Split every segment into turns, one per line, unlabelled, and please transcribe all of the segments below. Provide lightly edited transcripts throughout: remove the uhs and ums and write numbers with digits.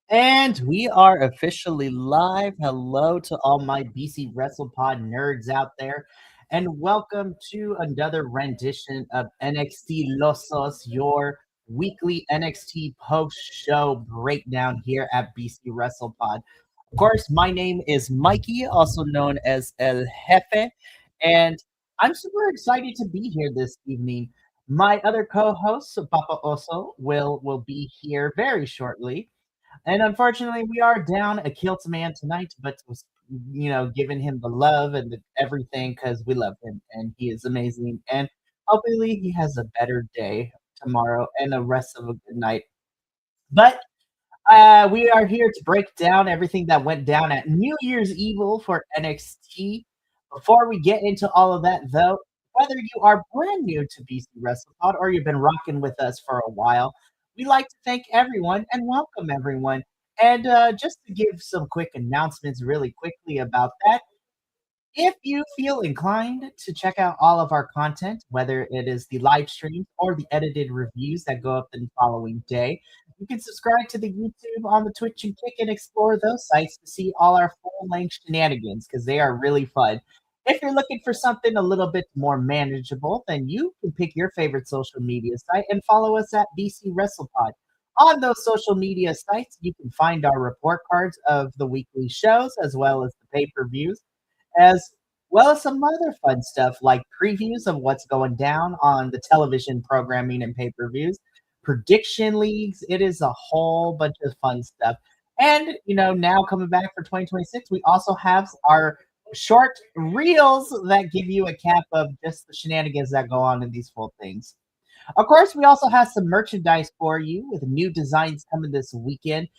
And we are officially live. Hello to all my BC WrestlePod nerds out there. And welcome to another rendition of NXTilosos, your weekly NXT Post-Show Breakdown here at BC WrestlePod. Of course, my name is Mikey, also known as El Jefe, and I'm super excited to be here this evening. My other co-host, Papa Oso, will be here very shortly. And unfortunately, we are down a kilt man tonight, but was giving him the love and everything because we love him and he is amazing. And hopefully, he has a better day tomorrow and the rest of a good night. But we are here to break down everything that went down at New Year's Evil for NXT. Before we get into all of that, though, whether you are brand new to BC WrestlePod or you've been rocking with us for a while, we like to thank everyone and welcome everyone. And just to give some quick announcements really quickly about that, if you feel inclined to check out all of our content, whether it is the live streams or the edited reviews that go up the following day, you can subscribe to the YouTube on the Twitch and Kick and explore those sites to see all our full length shenanigans because they are really fun. If you're looking for something a little bit more manageable, then you can pick your favorite social media site and follow us at BC WrestlePod. On those social media sites, you can find our report cards of the weekly shows as well as the pay per views as well as some other fun stuff like previews of what's going down on the television programming and pay per views, prediction leagues. It is a whole bunch of fun stuff. And, now coming back for 2026, we also have our short reels that give you a cap of just the shenanigans that go on in these full things. Of course, we also have some merchandise for you with new designs coming this weekend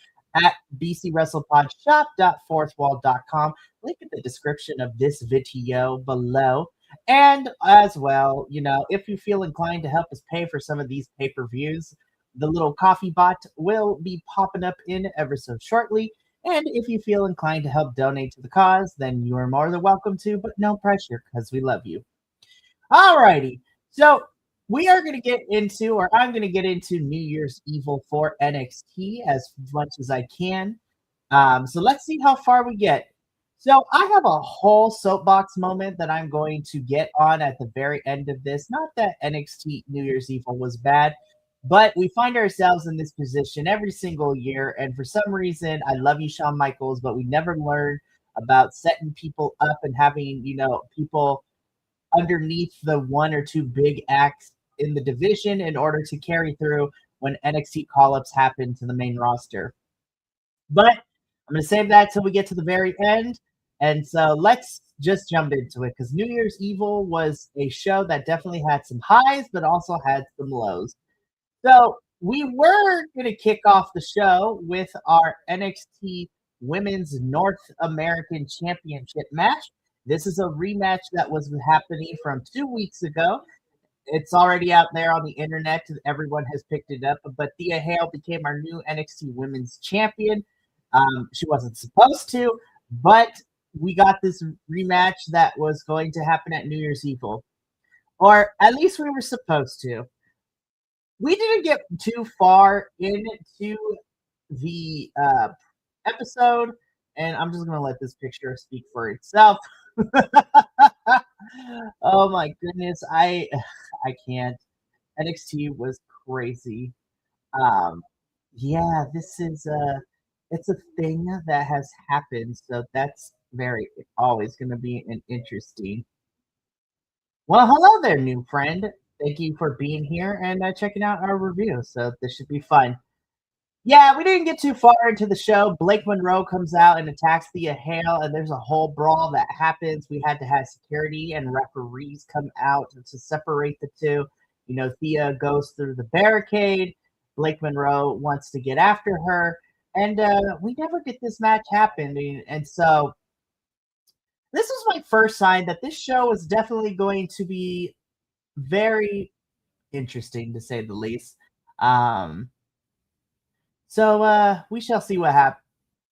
at bcwrestlepodshop.fourthwall.com. Link in the description of this video below. And as well, if you feel inclined to help us pay for some of these pay-per-views, the little coffee bot will be popping up in ever so shortly. And if you feel inclined to help donate to the cause, then you are more than welcome to, but no pressure because we love you. Alrighty. So we are going to get into, or I'm going to get into New Year's Evil for NXT as much as I can. So let's see how far we get. So I have a whole soapbox moment that I'm going to get on at the very end of this. Not that NXT New Year's Evil was bad, but we find ourselves in this position every single year. And for some reason, I love you, Shawn Michaels, but we never learn about setting people up and having, people underneath the one or two big acts in the division in order to carry through when NXT call-ups happen to the main roster. But I'm going to save that till we get to the very end. And so let's just jump into it because New Year's Evil was a show that definitely had some highs, but also had some lows. So we were going to kick off the show with our NXT Women's North American Championship match. This is a rematch that was happening from 2 weeks ago. It's already out there on the internet. Everyone has picked it up. But Thea Hale became our new NXT Women's Champion. She wasn't supposed to, but we got this rematch that was going to happen at New Year's Evil. Or at least we were supposed to. We didn't get too far into the episode, and I'm just going to let this picture speak for itself. Oh my goodness, I can't. NXT was crazy. Um, yeah, this is it's a thing that has happened, so that's very always going to be an interesting. Well, hello there, new friend. Thank you for being here and checking out our review. So this should be fun. Yeah, we didn't get too far into the show. Blake Monroe comes out and attacks Thea Hale, and there's a whole brawl that happens. We had to have security and referees come out to separate the two. Thea goes through the barricade. Blake Monroe wants to get after her, and we never get this match happening. And so this was my first sign that this show is definitely going to be very interesting, to say the least. So we shall see what happens.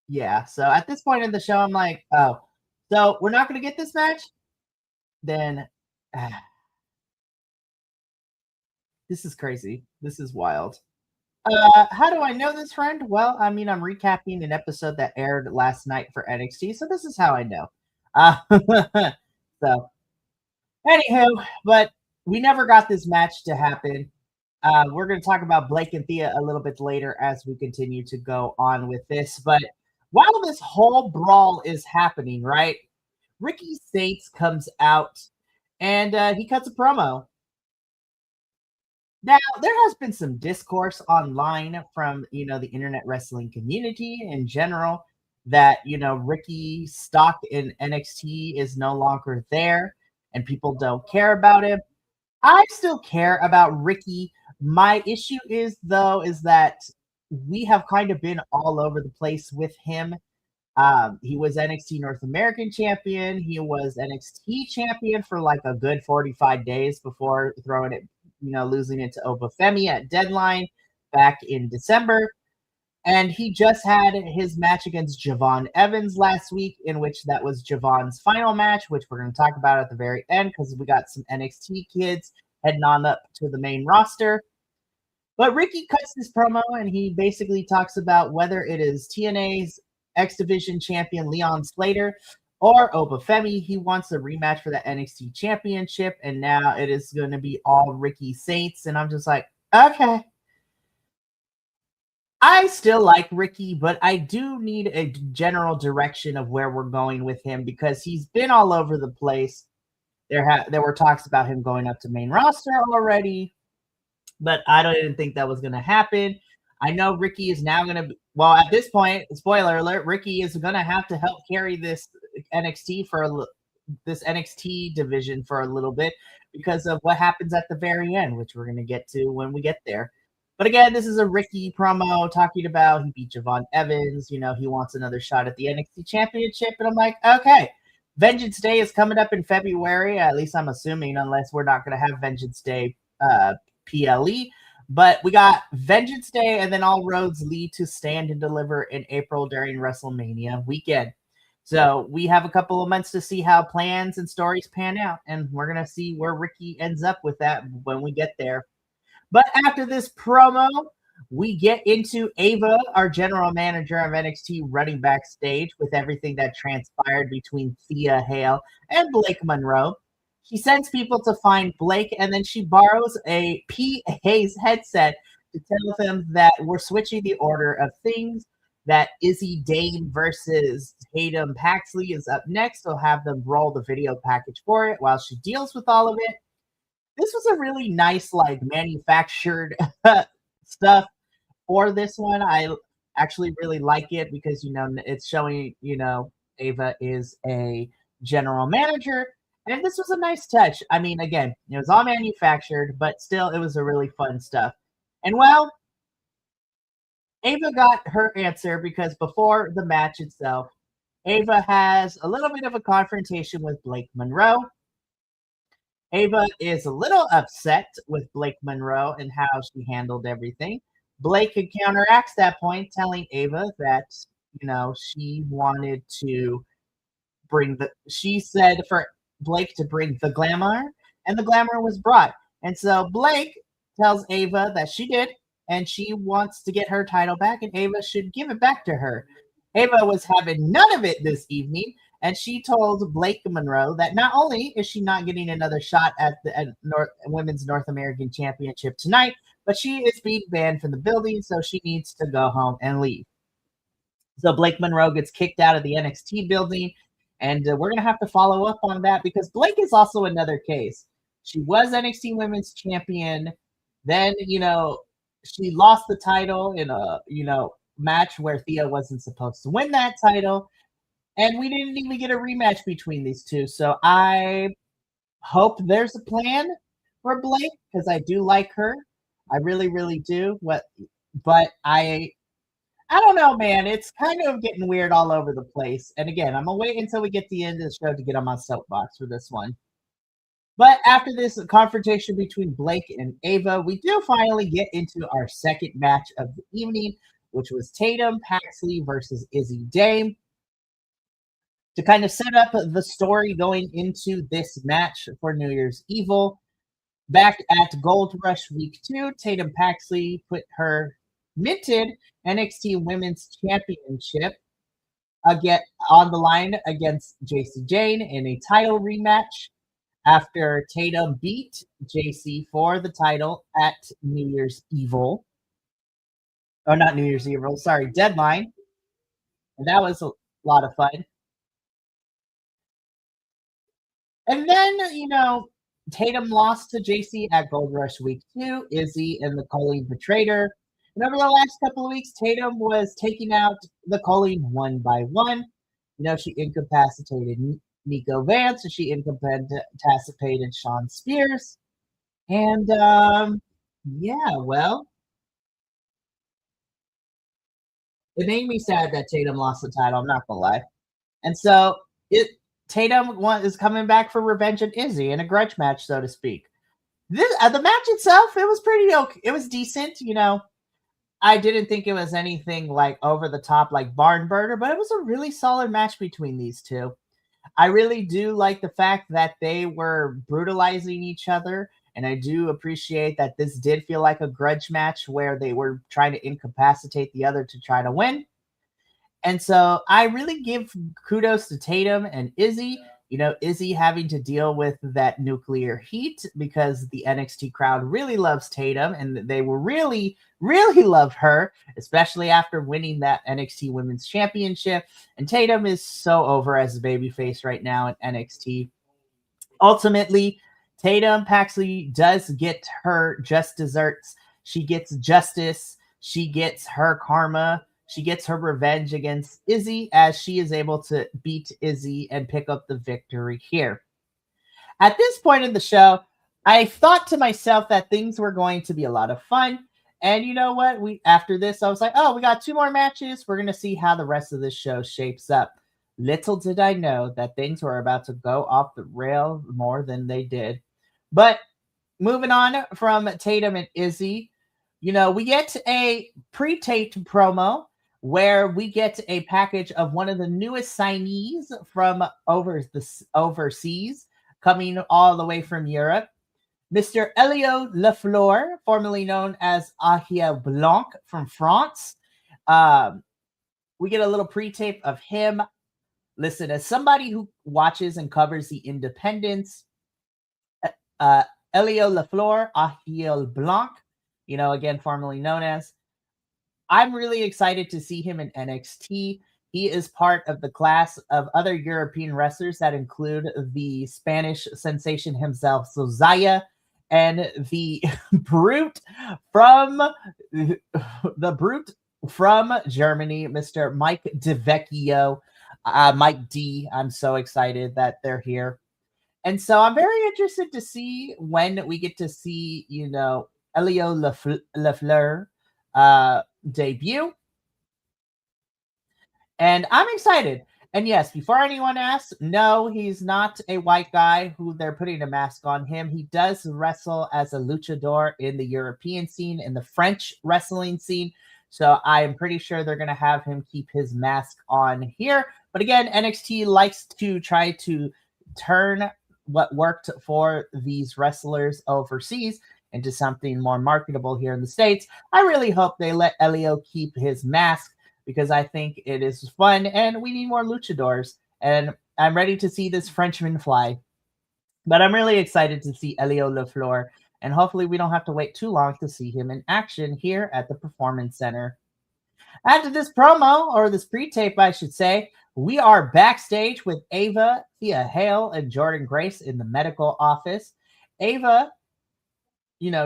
Yeah, so at this point in the show, I'm like, oh, so we're not going to get this match? Then this is crazy. This is wild. How do I know this friend? Well, I mean, I'm recapping an episode that aired last night for NXT, so this is how I know. Uh, so, anywho, but we never got this match to happen. We're going to talk about Blake and Thea a little bit later as we continue to go on with this. But while this whole brawl is happening, right, Ricky States comes out and he cuts a promo. Now, there has been some discourse online from, the internet wrestling community in general that, Ricky's stock in NXT is no longer there and people don't care about him. I still care about Ricky. My issue is that we have kind of been all over the place with him. He was NXT North American champion. He was NXT champion for like a good 45 days before throwing it, losing it to Obafemi at Deadline back in December. And he just had his match against Javon Evans last week, in which that was Javon's final match, which we're going to talk about at the very end because we got some NXT kids heading on up to the main roster. But Ricky cuts this promo and he basically talks about whether it is TNA's X Division champion Leon Slater or Obafemi. He wants a rematch for the NXT championship, and now it is going to be all Ricky Saints. And I'm just like, okay. I still like Ricky, but I do need a general direction of where we're going with him because he's been all over the place. There were talks about him going up to main roster already, but I don't even think that was going to happen. I know Ricky is now going to well, at this point, spoiler alert, Ricky is going to have to help carry this NXT division for a little bit because of what happens at the very end, which we're going to get to when we get there. But again, this is a Ricky promo talking about he beat Javon Evans. He wants another shot at the NXT championship. And I'm like, okay, Vengeance Day is coming up in February. At least I'm assuming, unless we're not going to have Vengeance Day PLE. But we got Vengeance Day, and then all roads lead to Stand and Deliver in April during WrestleMania weekend. So we have a couple of months to see how plans and stories pan out. And we're going to see where Ricky ends up with that when we get there. But after this promo, we get into Ava, our general manager of NXT, running backstage with everything that transpired between Thea Hale and Blake Monroe. She sends people to find Blake, and then she borrows a PA's headset to tell them that we're switching the order of things, that Izzy Dane versus Tatum Paxley is up next. They'll have them roll the video package for it while she deals with all of it. This was a really nice, manufactured stuff for this one. I actually really like it because, it's showing, Ava is a general manager. And this was a nice touch. I mean, again, it was all manufactured, but still, it was a really fun stuff. And, well, Ava got her answer because before the match itself, Ava has a little bit of a confrontation with Blake Monroe. Ava is a little upset with Blake Monroe and how she handled everything. Blake counteracts that point, telling Ava that, she wanted to she said for Blake to bring the glamour, and the glamour was brought. And so Blake tells Ava that she did, and she wants to get her title back, and Ava should give it back to her. Ava was having none of it this evening, and she told Blake Monroe that not only is she not getting another shot at the Women's North American Championship tonight, but she is being banned from the building, so she needs to go home and leave. So Blake Monroe gets kicked out of the NXT building, and we're going to have to follow up on that because Blake is also another case. She was NXT Women's Champion. Then, she lost the title in a, match where Thea wasn't supposed to win that title. And we didn't even get a rematch between these two. So I hope there's a plan for Blake because I do like her. I really, really do. But I don't know, man. It's kind of getting weird all over the place. And again, I'm going to wait until we get to the end of the show to get on my soapbox for this one. But after this confrontation between Blake and Ava, we do finally get into our second match of the evening, which was Tatum Paxley versus Izzy Dane. To kind of set up the story going into this match for New Year's Evil, back at Gold Rush Week 2, Tatum Paxley put her minted NXT Women's Championship again on the line against JC Jane in a title rematch after Tatum beat JC for the title at New Year's Evil. Oh, not New Year's Evil, sorry, Deadline. And that was a lot of fun. And then, Tatum lost to JC at Gold Rush Week 2. Izzy and the Colleen betrayed her. And over the last couple of weeks, Tatum was taking out the Colleen one by one. She incapacitated Nico Vance, and she incapacitated Sean Spears. And yeah, well, it made me sad that Tatum lost the title. I'm not gonna lie. And so Tatum is coming back for revenge on Izzy in a grudge match, so to speak. The match itself, it was pretty okay. It was decent. I didn't think it was anything like over the top like barn burner, but it was a really solid match between these two. I really do like the fact that they were brutalizing each other, and I do appreciate that this did feel like a grudge match where they were trying to incapacitate the other to try to win. And so I really give kudos to Tatum and Izzy. Izzy having to deal with that nuclear heat because the NXT crowd really loves Tatum, and they will really, really love her, especially after winning that NXT Women's Championship. And Tatum is so over as a babyface right now in NXT. Ultimately, Tatum Paxley does get her just desserts. She gets justice. She gets her karma. She gets her revenge against Izzy as she is able to beat Izzy and pick up the victory here. At this point in the show, I thought to myself that things were going to be a lot of fun. And you know what? After this, I was like, oh, we got 2 more matches. We're going to see how the rest of this show shapes up. Little did I know that things were about to go off the rail more than they did. But moving on from Tatum and Izzy, we get a pre-taped promo where we get a package of one of the newest signees from overseas, coming all the way from Europe, Mr. Elio Lafleur, formerly known as Ahia Blanc from France. We get a little pre-tape of him. Listen, as somebody who watches and covers the independents, Elio Lafleur, Ahia Blanc, again, formerly known as, I'm really excited to see him in NXT. He is part of the class of other European wrestlers that include the Spanish sensation himself, Zozaya, and the brute from Germany, Mr. Mike DeVecchio, Mike D. I'm so excited that they're here. And so I'm very interested to see when we get to see, Elio Lafleur debut. And I'm excited. And yes, before anyone asks, no, he's not a white guy who they're putting a mask on him. He does wrestle as a luchador in the European scene, in the French wrestling scene. So I am pretty sure they're going to have him keep his mask on here. But again, NXT likes to try to turn what worked for these wrestlers overseas into something more marketable here in the States. I really hope they let Elio keep his mask because I think it is fun and we need more luchadors. And I'm ready to see this Frenchman fly. But I'm really excited to see Elio Lafleur, and hopefully we don't have to wait too long to see him in action here at the Performance Center. After this promo, or this pre-tape, I should say, we are backstage with Ava, Thea Hale, and Jordan Grace in the medical office. Ava,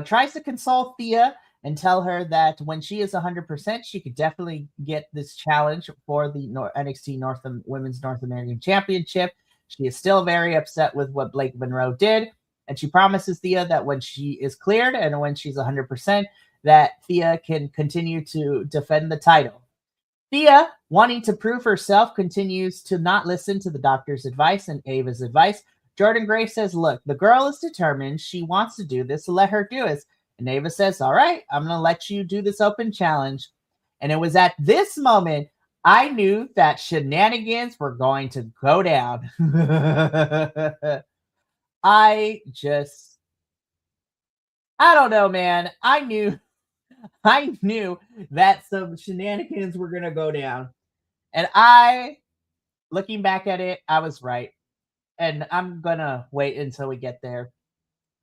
tries to console Thea and tell her that when she is 100%, she could definitely get this challenge for the NXT Women's North American Championship. She is still very upset with what Blake Monroe did, and she promises Thea that when she is cleared and when she's 100%, that Thea can continue to defend the title. Thea, wanting to prove herself, continues to not listen to the doctor's advice and Ava's advice. Jordan Grace says, look, the girl is determined. She wants to do this, so let her do it. And Ava says, all right, I'm going to let you do this open challenge. And it was at this moment I knew that shenanigans were going to go down. I don't know, man. I knew I knew that some shenanigans were going to go down. And looking back at it, I was right. And I'm going to wait until we get there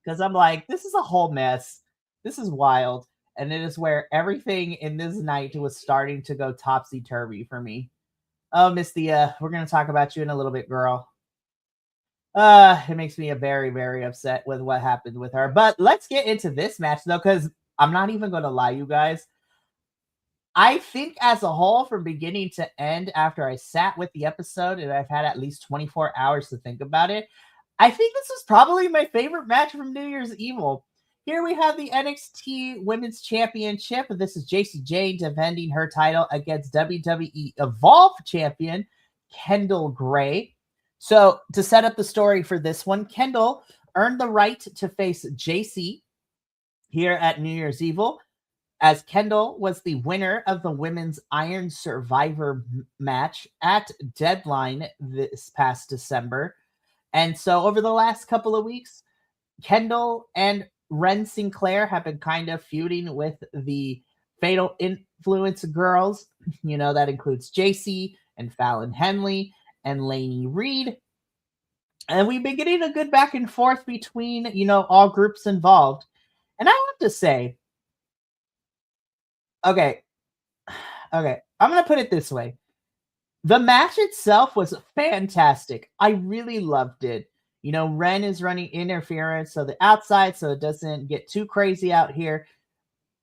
because I'm like, this is a whole mess. This is wild. And it is where everything in this night was starting to go topsy turvy for me. Oh, Miss Thea, we're going to talk about you in a little bit, girl. It makes me very, very upset with what happened with her. But let's get into this match, though, because I'm not even going to lie, you guys. I think as a whole, from beginning to end, after I sat with the episode and I've had at least 24 hours to think about it, I think this is probably my favorite match from New Year's Evil. Here we have the NXT Women's Championship. This is Jacy Jayne defending her title against WWE Evolve Champion Kendall Gray. So to set up the story for this one, Kendall earned the right to face Jacy here at New Year's Evil, as Kendall was the winner of the Women's Iron Survivor match at Deadline this past December. And so over the last couple of weeks, Kendall and Ren Sinclair have been kind of feuding with the Fatal Influence girls. You know, that includes Jacy and Fallon Henley and Lainey Reed. And we've been getting a good back and forth between, all groups involved. And I have to say, okay, I'm going to put it this way. The match itself was fantastic. I really loved it. Ren is running interference, so the outside, so it doesn't get too crazy out here.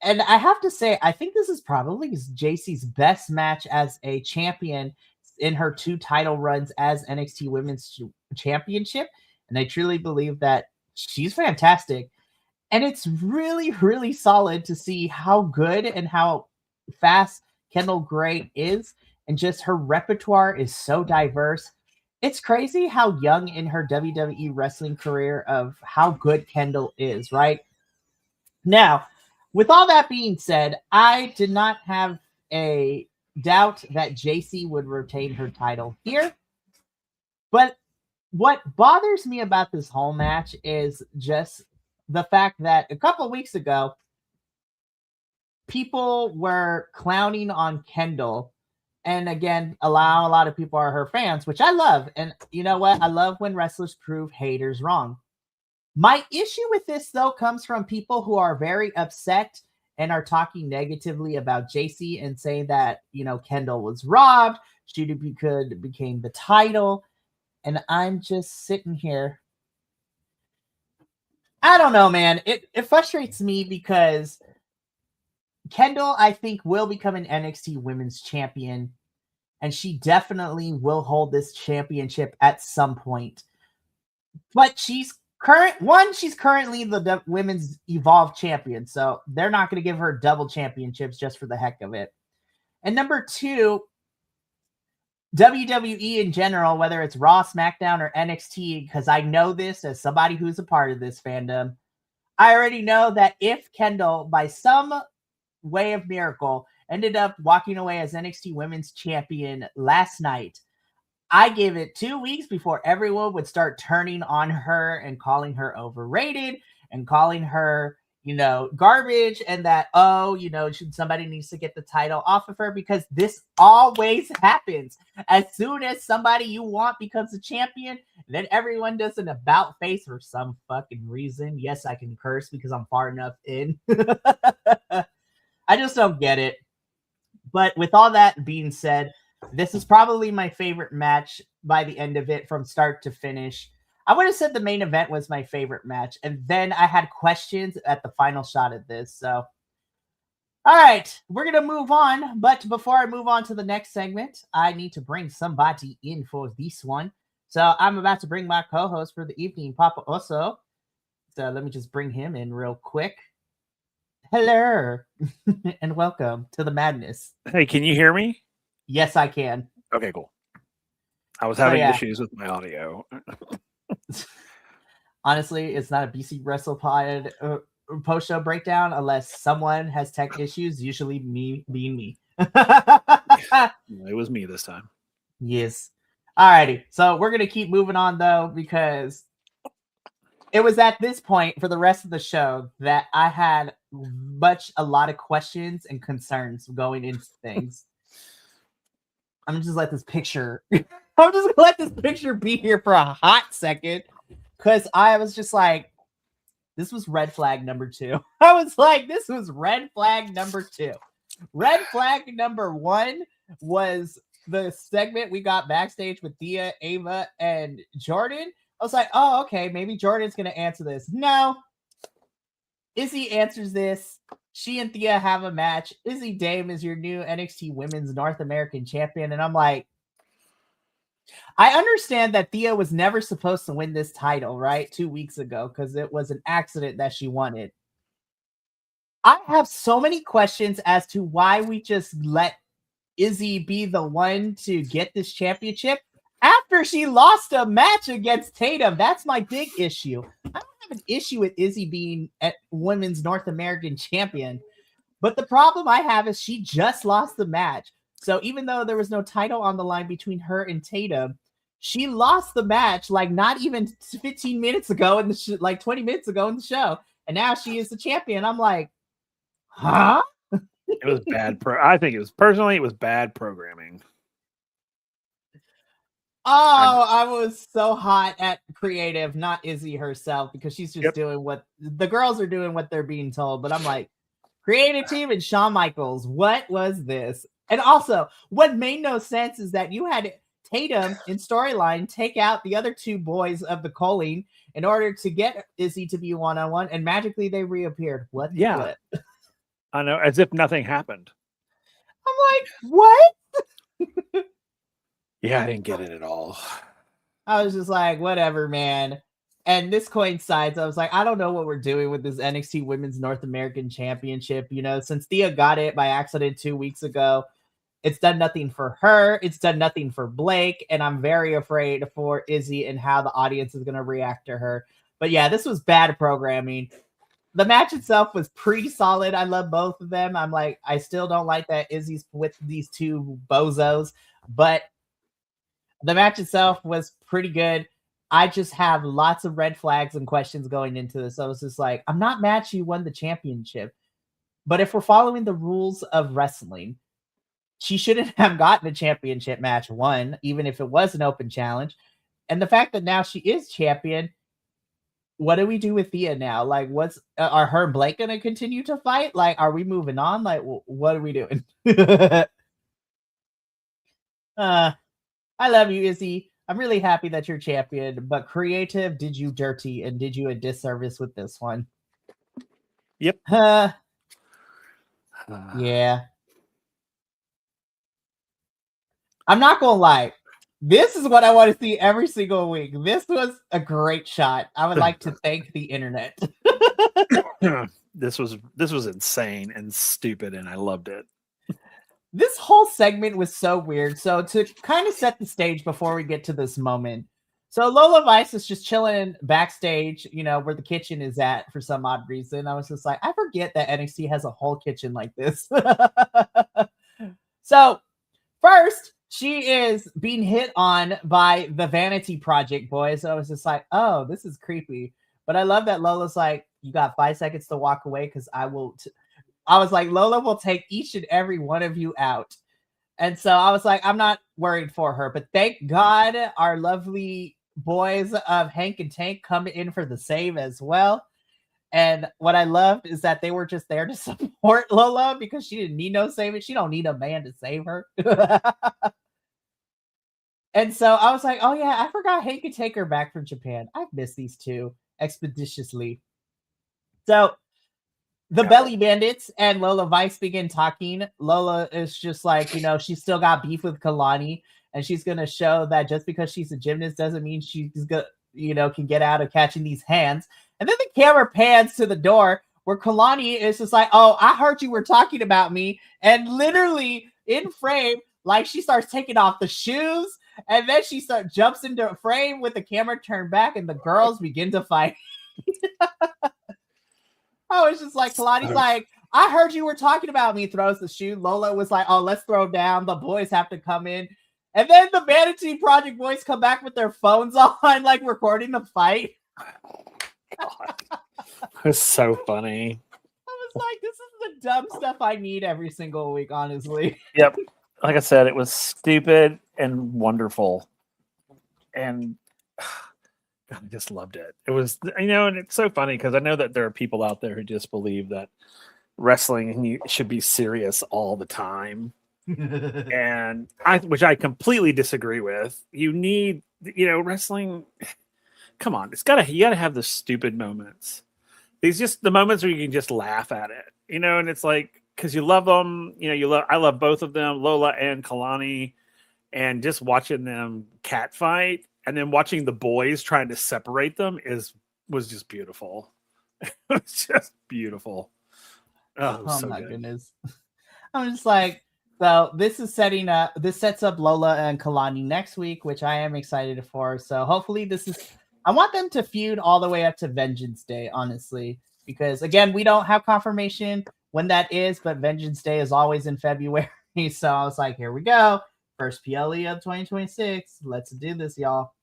And I have to say, I think this is probably Jacy's best match as a champion in her 2 title runs as NXT Women's Championship. And I truly believe that she's fantastic. And it's really, really solid to see how good and how fast Kendall Gray is. And just her repertoire is so diverse. It's crazy how young in her WWE wrestling career of how good Kendall is, right? Now, with all that being said, I did not have a doubt that Jacy would retain her title here. But what bothers me about this whole match is just the fact that a couple of weeks ago, people were clowning on Kendall. And again, a lot of people are her fans, which I love. And you know what? I love when wrestlers prove haters wrong. My issue with this, though, comes from people who are very upset and are talking negatively about Jacy and saying that, Kendall was robbed. She became the title. And I'm just sitting here. I don't know, man. It frustrates me because Kendall, I think, will become an NXT Women's Champion. And she definitely will hold this championship at some point. But she's currently the Women's Evolve Champion. So they're not going to give her double championships just for the heck of it. And number 2, WWE in general, whether it's Raw, SmackDown, or NXT, because I know this as somebody who's a part of this fandom, I already know that if Kendall, by some way of miracle, ended up walking away as NXT Women's Champion last night, I gave it 2 weeks before everyone would start turning on her and calling her overrated and calling her, garbage, and that, somebody needs to get the title off of her, because this always happens. As soon as somebody you want becomes a champion, then everyone does an about face for some fucking reason. Yes, I can curse because I'm far enough in. I just don't get it. But with all that being said, this is probably my favorite match by the end of it from start to finish. I would have said the main event was my favorite match, and then I had questions at the final shot of this. So, all right, we're going to move on. But before I move on to the next segment, I need to bring somebody in for this one. So I'm about to bring my co-host for the evening, Papa Oso. So let me just bring him in real quick. Hello, and welcome to the madness.
Hey, can you hear me?
Yes, I can.
Okay, cool. I was having issues with my audio.
Honestly, it's not a BC WrestlePod post-show breakdown unless someone has tech issues, usually me being me.
It was me this time.
Yes. Alrighty, so we're going to keep moving on, though, because it was at this point for the rest of the show that I had a lot of questions and concerns going into things. I'm just let this picture. I'm just gonna let this picture be here for a hot second, because I was just like, this was red flag number 2. I was like, this was red flag number 2. Red flag number 1 was the segment we got backstage with Thea, Ava, and Jordan. I was like, oh, okay, maybe Jordan's gonna answer this. No. Izzy answers this. She and Thea have a match. Izzy Dame is your new NXT Women's North American Champion. And I'm like, I understand that Thea was never supposed to win this title, right? 2 weeks ago, because it was an accident that she wanted. I have so many questions as to why we just let Izzy be the one to get this championship after she lost a match against Tatum. That's my big issue. I don't have an issue with Izzy being at Women's North American Champion, but the problem I have is she just lost the match. So even though there was no title on the line between her and Tatum, she lost the match like not even 15 minutes ago in the like 20 minutes ago in the show, and now she is the champion. I'm like, huh?
It was bad. I think it was bad programming.
Oh, I was so hot at creative, not Izzy herself, because she's just doing what the girls are doing, what they're being told. But I'm like, creative team and Shawn Michaels, what was this? And also, what made no sense is that you had Tatum in storyline take out the other 2 boys of the Colleen in order to get Izzy to be one-on-one, and magically they reappeared. What?
Yeah. I know, as if nothing happened.
I'm like, what?
Yeah, I didn't get it at all.
I was just like, whatever, man. And this coincides. I was like, I don't know what we're doing with this NXT Women's North American Championship. You know, since Thea got it by accident 2 weeks ago, it's done nothing for her. It's done nothing for Blake. And I'm very afraid for Izzy and how the audience is going to react to her. But yeah, this was bad programming. The match itself was pretty solid. I love both of them. I'm like, I still don't like that Izzy's with these 2 bozos, but the match itself was pretty good. I just have lots of red flags and questions going into this. I was just like, I'm not mad she won the championship, but if we're following the rules of wrestling, she shouldn't have gotten a championship match 1, even if it was an open challenge. And the fact that now she is champion, what do we do with Thea now? Like, are her and Blake going to continue to fight? Like, are we moving on? Like, what are we doing? I love you, Izzy. I'm really happy that you're champion, but creative did you dirty and did you a disservice with this one.
Yep.
Yeah. I'm not going to lie. This is what I want to see every single week. This was a great shot. I would like to thank the internet.
This was insane and stupid, and I loved it.
This whole segment was so weird. So to kind of set the stage before we get to this moment. So Lola Vice is just chilling backstage, you know, where the kitchen is at for some odd reason. I was just like, I forget that NXT has a whole kitchen like this. So first, she is being hit on by the Vanity Project boys. So I was just like, oh, this is creepy. But I love that Lola's like, you got 5 seconds to walk away because I will... I was like, Lola will take each and every one of you out. And so I was like, I'm not worried for her. But thank God our lovely boys of Hank and Tank come in for the save as well. And what I loved is that they were just there to support Lola because she didn't need no saving. She don't need a man to save her. And so I was like, oh yeah, I forgot Hank and Tank are back from Japan. I've missed these 2 expeditiously. So the Belly Bandits and Lola Vice begin talking. Lola is just like, you know, she's still got beef with Kalani, and she's going to show that just because she's a gymnast doesn't mean she's going to, you know, can get out of catching these hands. And then the camera pans to the door where Kalani is just like, oh, I heard you were talking about me. And literally in frame, like she starts taking off the shoes, and then she jumps into frame with the camera turned back, and the girls begin to fight. I was just like, Kalani's like, I heard you were talking about me, throws the shoe. Lola was like, oh, let's throw down. The boys have to come in. And then the Vanity Project boys come back with their phones on, like recording the fight.
It's so funny.
I was like, this is the dumb stuff I need every single week, honestly.
Yep. Like I said, it was stupid and wonderful. And God, I just loved it. It was, and it's so funny because I know that there are people out there who just believe that wrestling should be serious all the time. And which I completely disagree with. You need, wrestling. Come on, you gotta have the stupid moments. These just the moments where you can just laugh at it, and it's like, because you love them, I love both of them, Lola and Kalani, and just watching them catfight and then watching the boys trying to separate them was just beautiful. It was just beautiful. Oh so
my
good.
Goodness. I'm just like, so this sets up Lola and Kalani next week, which I am excited for. So hopefully I want them to feud all the way up to Vengeance Day, honestly, because again, we don't have confirmation when that is, but Vengeance Day is always in February. So I was like, here we go. First PLE of 2026. Let's do this, y'all.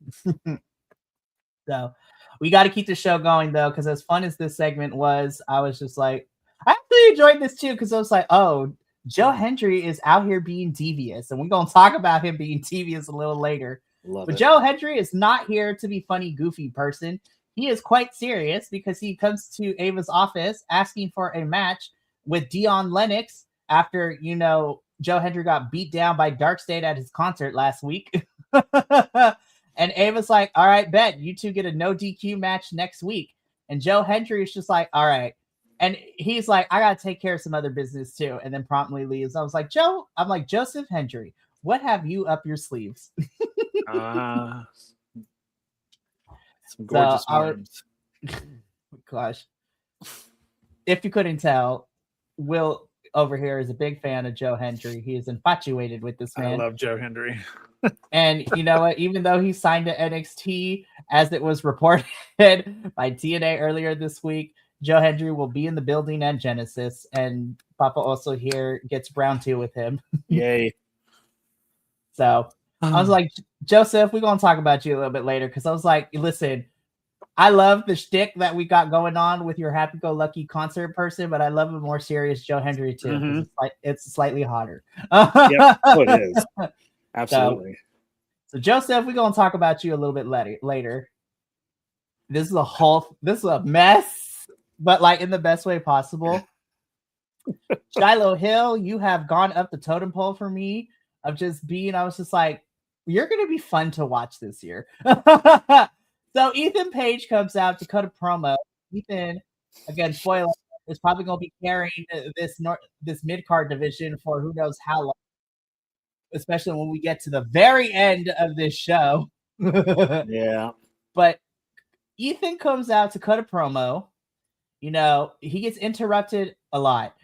So we got to keep the show going, though, because as fun as this segment was, I was just like, I actually enjoyed this, too, because I was like, oh, Joe Hendry is out here being devious, and we're going to talk about him being devious a little later. But Joe Hendry is not here to be funny, goofy person. He is quite serious because he comes to Ava's office asking for a match with Dion Lennox after, Joe Hendry got beat down by Darkstate at his concert last week. And Ava's like, all right, bet. You two get a no DQ match next week. And Joe Hendry is just like, all right. And he's like, I got to take care of some other business too. And then promptly leaves. I was like, Joseph Hendry, what have you up your sleeves?
Some gorgeous words.
Gosh. If you couldn't tell, Will over here is a big fan of Joe Hendry. He is infatuated with this man.
I love Joe Hendry.
And you know what? Even though he signed to NXT, as it was reported by TNA earlier this week, Joe Hendry will be in the building at Genesis, and Papa also here gets Brown 2 with him.
Yay.
So I was like, Joseph, we're going to talk about you a little bit later, because I was like, listen, I love the shtick that we got going on with your happy-go-lucky concert person, but I love a more serious Joe Hendry too. Mm-hmm. It's slightly hotter.
Yep, it is. Absolutely.
So Joseph, we're going to talk about you a little bit later. This is a mess, but like in the best way possible. Shiloh Hill, you have gone up the totem pole for me of just being, I was just like, you're going to be fun to watch this year. So Ethan Page comes out to cut a promo. Ethan, again, spoiler, is probably going to be carrying this mid-card division for who knows how long, especially when we get to the very end of this show.
Yeah.
But Ethan comes out to cut a promo. He gets interrupted a lot.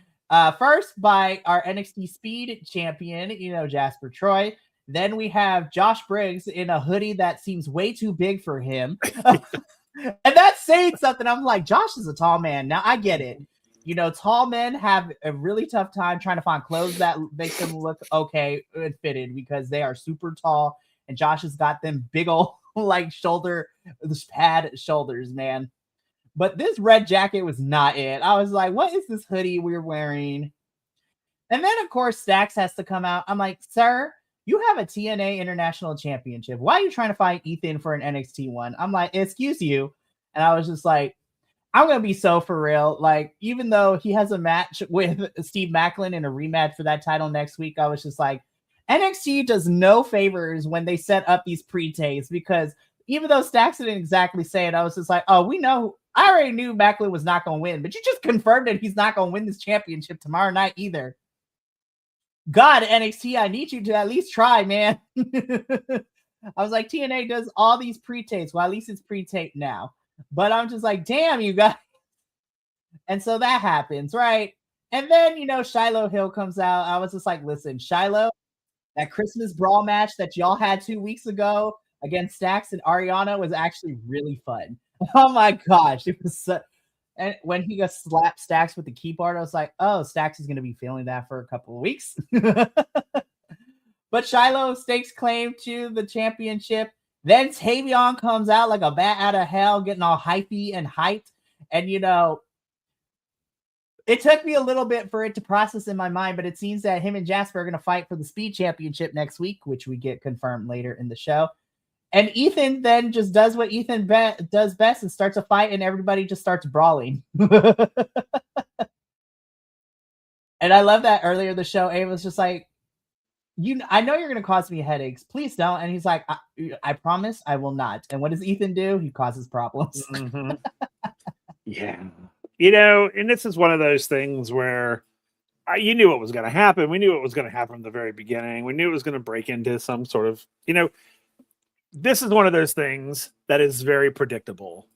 First by our NXT Speed champion, Jasper Troy. Then we have Josh Briggs in a hoodie that seems way too big for him. And that's saying something. I'm like, Josh is a tall man. Now I get it. Tall men have a really tough time trying to find clothes that make them look okay and fitted because they are super tall. And Josh has got them big old pad shoulders, man. But this red jacket was not it. I was like, what is this hoodie we're wearing? And then, of course, Stax has to come out. I'm like, sir, you have a TNA International Championship. Why are you trying to fight Ethan for an NXT one? I'm like, excuse you. And I was just like, I'm going to be so for real. Like, even though he has a match with Steve Macklin in a rematch for that title next week, I was just like, NXT does no favors when they set up these pre-tapes, because even though Stax didn't exactly say it, I was just like, oh, we know. I already knew Macklin was not going to win, but you just confirmed that he's not going to win this championship tomorrow night either. God, NXT, I need you to at least try, man. I was like, TNA does all these pre-tapes. Well, at least it's pre-taped now. But I'm just like, damn, you guys. And so that happens, right? And then, Shiloh Hill comes out. I was just like, listen, Shiloh, that Christmas Brawl match that y'all had 2 weeks ago against Stax and Ariana was actually really fun. Oh, my gosh. It was so... And when he got slapped Stax with the keyboard, I was like, oh, Stax is going to be feeling that for a couple of weeks. But Shiloh stakes claim to the championship. Then Tavion comes out like a bat out of hell, getting all hypey and hyped. And, It took me a little bit for it to process in my mind, but it seems that him and Jasper are going to fight for the Speed Championship next week, which we get confirmed later in the show. And Ethan then just does what Ethan does best and starts a fight, and everybody just starts brawling. And I love that earlier in the show, Ava was just like, I know you're going to cause me headaches. Please don't. And he's like, I promise I will not. And what does Ethan do? He causes problems.
Mm-hmm. Yeah. And this is one of those things where you knew what was going to happen. We knew what was going to happen from the very beginning. We knew it was going to break into some sort of, this is one of those things that is very predictable.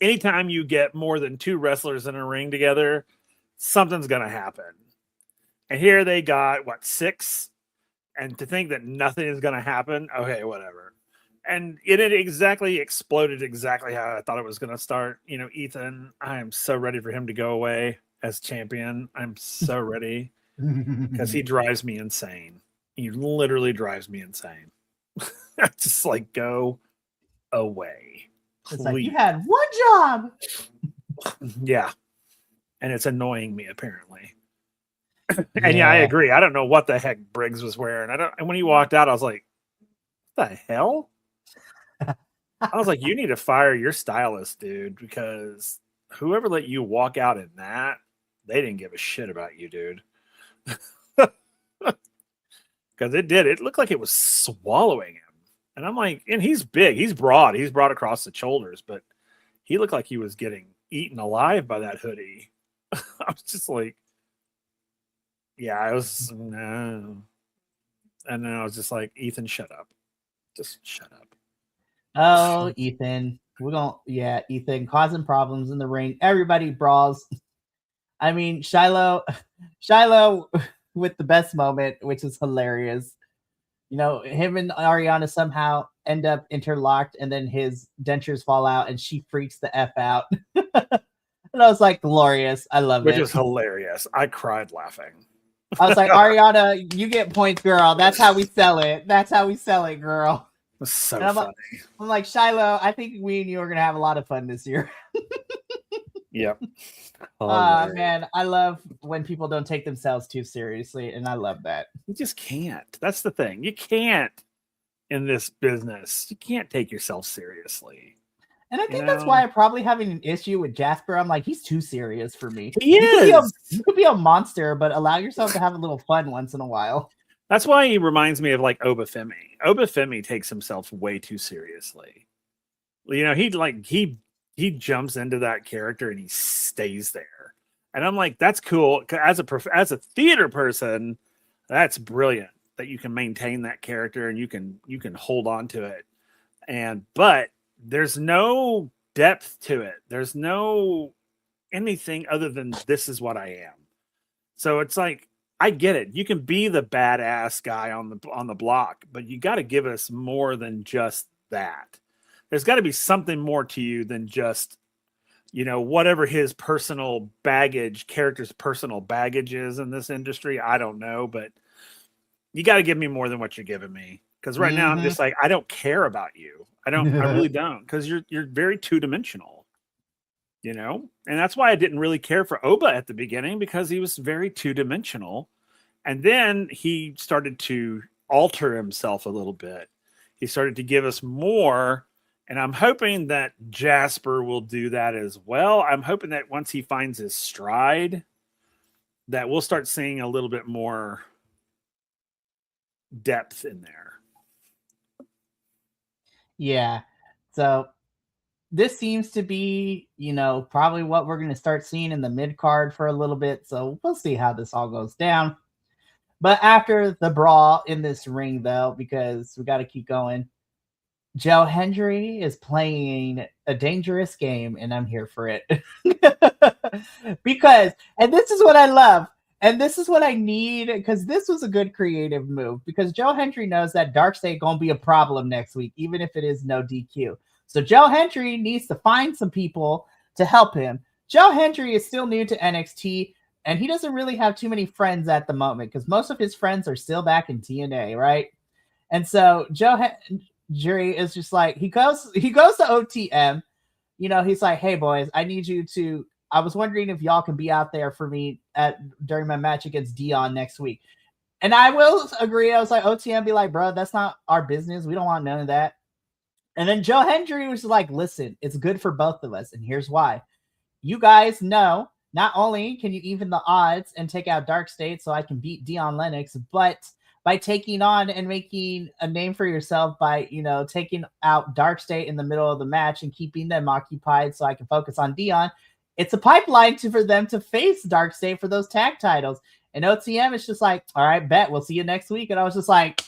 Anytime you get more than two wrestlers in a ring together, something's going to happen. And here they got, 6? And to think that nothing is going to happen, okay, whatever. And it exactly exploded exactly how I thought it was going to start. Ethan, I am so ready for him to go away as champion. I'm so ready because he drives me insane. He literally drives me insane. Just like, go away.
It's like, you had one job.
Yeah. And it's annoying me, apparently. And yeah, I agree. I don't know what the heck Briggs was wearing. And when he walked out, I was like, what the hell? I was like, you need to fire your stylist, dude, because whoever let you walk out in that, they didn't give a shit about you, dude. Because it looked like it was swallowing him. And I'm like, and he's big, he's broad across the shoulders, but he looked like he was getting eaten alive by that hoodie. I was just like, yeah, I was, no. And then I was just like, Ethan, shut up. Just shut up.
Oh, Ethan. Ethan causing problems in the ring. Everybody brawls. I mean, Shiloh with the best moment, which is hilarious. Him and Ariana somehow end up interlocked, and then his dentures fall out, and she freaks the F out. And I was like, glorious. I love it.
Which is hilarious. I cried laughing.
I was like, Ariana, you get points, girl. That's how we sell it. That's how we sell it, girl.
It's so funny.
I'm like, Shiloh, I think we and you are going to have a lot of fun this year.
Yep.
Man, I love when people don't take themselves too seriously, and I love that.
You just can't. That's the thing. You can't in this business. You can't take yourself seriously.
And I think that's why I'm probably having an issue with Jasper. I'm like, he's too serious for me.
You
could be a monster, but allow yourself to have a little fun once in a while.
That's why he reminds me of like Obafemi. Obafemi takes himself way too seriously. He jumps into that character and he stays there. And I'm like, that's cool. As a theater person, that's brilliant that you can maintain that character and you can hold on to it. But there's no depth to it. There's no anything other than this is what I am. So it's like, I get it. You can be the badass guy on the block, but you got to give us more than just that. There's got to be something more to you than just, whatever his character's personal baggage is in this industry. I don't know, but you got to give me more than what you're giving me. Because right now I'm just like, I don't care about you. I really don't. Because you're very two-dimensional. And that's why I didn't really care for Oba at the beginning, because he was very two-dimensional. And then he started to alter himself a little bit. He started to give us more. And I'm hoping that Jasper will do that as well. I'm hoping that once he finds his stride, that we'll start seeing a little bit more depth in there.
Yeah. So this seems to be, probably what we're going to start seeing in the mid card for a little bit. So we'll see how this all goes down. But after the brawl in this ring, though, because we got to keep going, Joe Hendry is playing a dangerous game, and I'm here for it. And this is what I love, and this is what I need, because this was a good creative move, because Joe Hendry knows that Darkseid going to be a problem next week, even if it is no DQ. So Joe Hendry needs to find some people to help him. Joe Hendry is still new to NXT, and he doesn't really have too many friends at the moment, because most of his friends are still back in TNA, right? And so Joe Hendry is just like, he goes to OTM. He's like, hey, boys, I need you to I was wondering if y'all can be out there for me during my match against Dion next week. And I will agree. I was like, OTM be like, bro, that's not our business. We don't want none of that. And then Joe Hendry was like, listen, it's good for both of us. And here's why. You guys know, not only can you even the odds and take out Dark State so I can beat Dion Lennox, but by taking on and making a name for yourself by, taking out Dark State in the middle of the match and keeping them occupied so I can focus on Dion, it's a pipeline for them to face Dark State for those tag titles. And OTM is just like, all right, bet, we'll see you next week. And I was just like,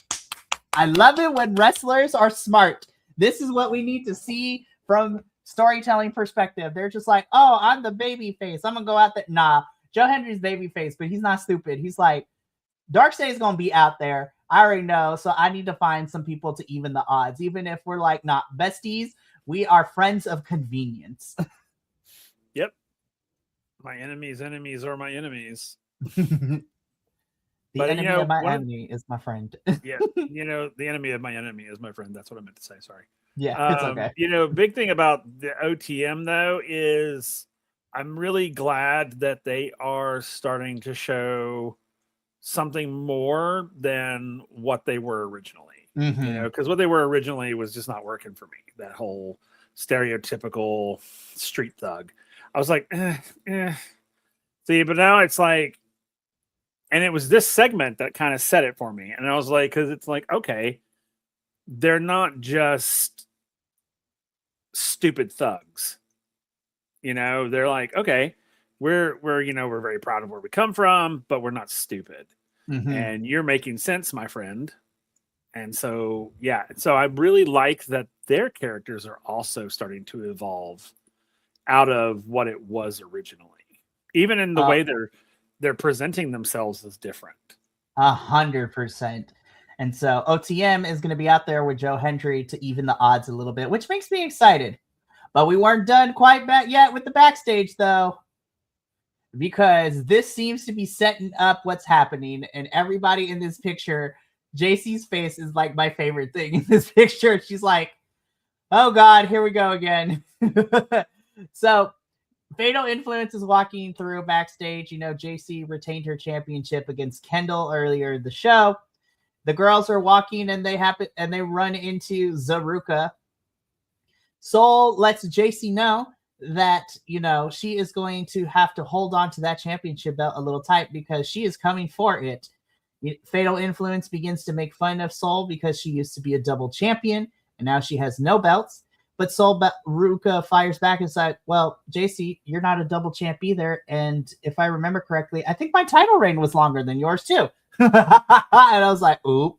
I love it when wrestlers are smart. This is what we need to see from storytelling perspective. They're just like, oh, I'm the baby face. I'm going to go out there. Nah, Joe Hendry's baby face, but he's not stupid. He's like, Darkseid is going to be out there. I already know. So I need to find some people to even the odds. Even if we're like not besties, we are friends of convenience.
Yep. My enemy's enemies are my enemies.
The enemy of my enemy is my friend.
Yeah. The enemy of my enemy is my friend. That's what I meant to say. Sorry.
Yeah, it's okay.
Big thing about the OTM, though, is I'm really glad that they are starting to show something more than what they were originally. Because what they were originally was just not working for me. That whole stereotypical street thug. I was like, See, but now it's like, and it was this segment that kind of set it for me. And I was like, because it's like, okay, they're not just stupid thugs. They're like, okay, we're very proud of where we come from, but we're not stupid. And you're making sense, my friend. And so, yeah. So I really like that their characters are also starting to evolve out of what it was originally. Even in the way they're presenting themselves is different.
100%. And so OTM is going to be out there with Joe Hendry to even the odds a little bit, which makes me excited. But we weren't done quite yet with the backstage, though, because this seems to be setting up what's happening. And everybody in this picture, JC's face is like my favorite thing in this picture. She's like, oh, God, here we go again. So Fatal Influence is walking through backstage. JC retained her championship against Kendall earlier in the show. The girls are walking and they run into Zaruka. Soul lets JC know that, she is going to have to hold on to that championship belt a little tight because she is coming for it. Fatal Influence begins to make fun of Soul because she used to be a double champion and now she has no belts. But Soul Ruka fires back and said, well, JC, you're not a double champ either. And if I remember correctly, I think my title reign was longer than yours too. And I was like, oop.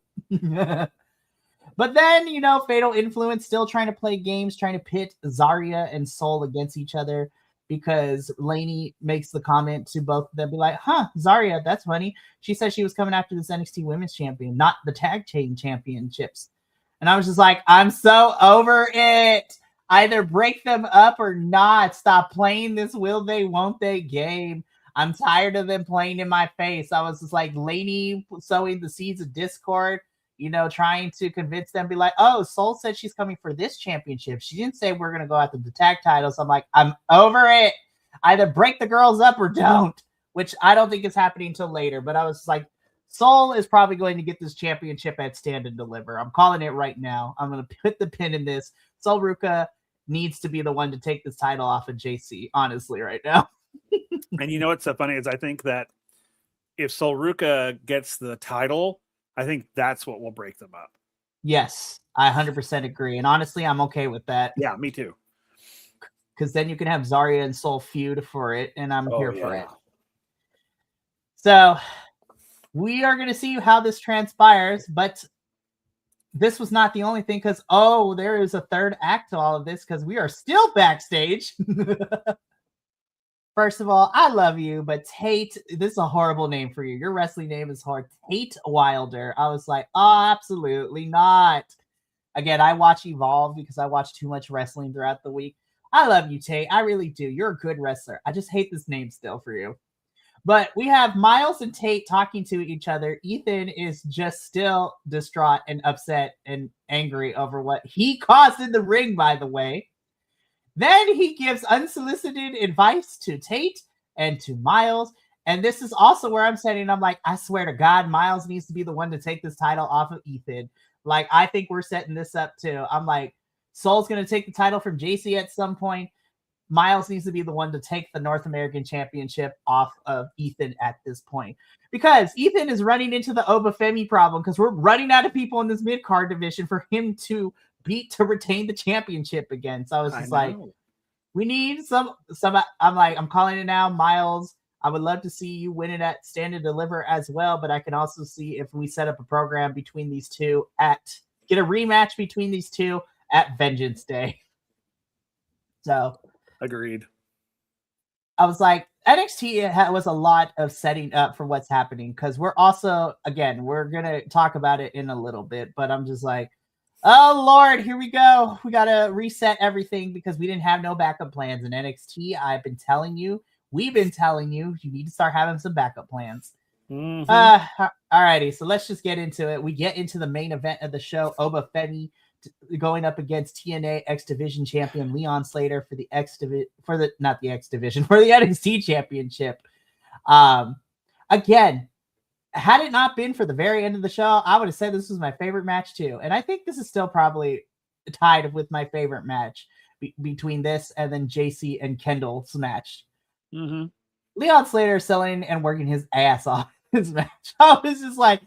But then, Fatal Influence still trying to play games, trying to pit Zarya and Soul against each other because Lainey makes the comment to both of them, be like, Zarya, that's funny. She said she was coming after this NXT Women's Champion, not the Tag Team Championships. And I was just like, I'm so over it. Either break them up or not. Stop playing this will they, won't they game. I'm tired of them playing in my face. I was just like, Lainey sowing the seeds of discord, trying to convince them, be like, oh, Soul said she's coming for this championship. She didn't say we're going to go after the tag titles. I'm like, I'm over it. Either break the girls up or don't, which I don't think is happening until later. But I was like, Soul is probably going to get this championship at Stand and Deliver. I'm calling it right now. I'm going to put the pin in this. Soul Ruka needs to be the one to take this title off of JC, honestly, right now.
And what's so funny is I think that if Soul Ruka gets the title, I think that's what will break them up.
Yes, I 100% agree. And honestly, I'm okay with that.
Yeah, me too.
Because then you can have Zarya and Soul feud for it, and I'm here for it. So we are going to see how this transpires, but this was not the only thing because, there is a third act to all of this because we are still backstage. First of all, I love you, but Tate, this is a horrible name for you. Your wrestling name is hard. Tate Wilder. I was like, oh, absolutely not. Again, I watch Evolve because I watch too much wrestling throughout the week. I love you, Tate. I really do. You're a good wrestler. I just hate this name still for you. But we have Miles and Tate talking to each other. Ethan is just still distraught and upset and angry over what he caused in the ring, by the way. Then he gives unsolicited advice to Tate and to Miles. And this is also where I'm saying, I'm like, I swear to God, Miles needs to be the one to take this title off of Ethan. Like, I think we're setting this up too. I'm like, Soul's going to take the title from JC at some point. Miles needs to be the one to take the North American Championship off of Ethan at this point. Because Ethan is running into the Obafemi problem because we're running out of people in this mid-card division for him to beat to retain the championship again. So I was just like, we need some. I'm calling it now, Miles. I would love to see you win it at Stand and Deliver as well, but I can also see if we set up a program between these two get a rematch between these two at Vengeance Day. So
agreed.
I was like, NXT was a lot of setting up for what's happening because we're also, again, we're going to talk about it in a little bit, but I'm just like, oh, Lord, here we go. We got to reset everything because we didn't have no backup plans in NXT. I've been telling you, we've been telling you, you need to start having some backup plans.
Mm-hmm.
Alrighty, so let's just get into it. We get into the main event of the show, Obafemi going up against TNA X Division champion Leon Slater for the NXT championship. Again, had it not been for the very end of the show, I would have said this was my favorite match too. And I think this is still probably tied with my favorite match between this and then JC and Kendall's match.
Mm-hmm.
Leon Slater selling and working his ass off in this match. I was just like,